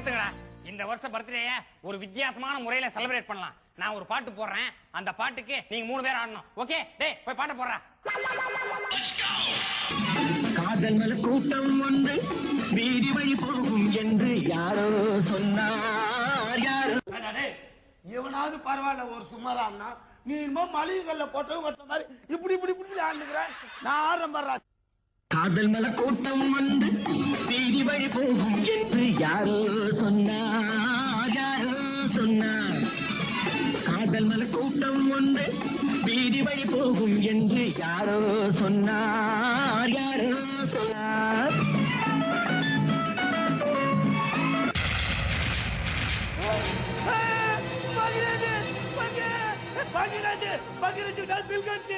நிறுத்துங்கடா. இந்த வருஷம் பர்த்டேய ஒரு வித்தியாசமான முறையில செலிப்ரேட் பண்ணலாம். நான் ஒரு பாட்டு போடுறேன், அந்த பாட்டுக்கு நீங்க 3 பேர் ஆடணும். ஓகே? டேய் போய் பாட்டு போடுறா. காதல் மல கூட்டம் ஒன்று வீதி வழி போகும் என்று யாரோ சொன்னார். யாரோ இவனாவது பரவாயில்ல, ஒரு சுமாரான்னா நீ இன்னும் மளிகை கல்ல போட்டவங்க மாதிரி இப்படி இப்படி இப்படி ஆண்டுக்கிறேன். நான் ஆரம்பம். காதல் மல கூட்டம் ஒன்று வீதி வழி போகும் என்று யாரோ சொன்னார். யாரோ சொன்னார். காதல் மல கூட்டம் ஒன்று வீதி வழி போகும் என்று யாரோ சொன்னார். யாரோ சொன்னார். பகிரஜி, பகிரஜி, பகிரஜி, பில்கட்ஸ்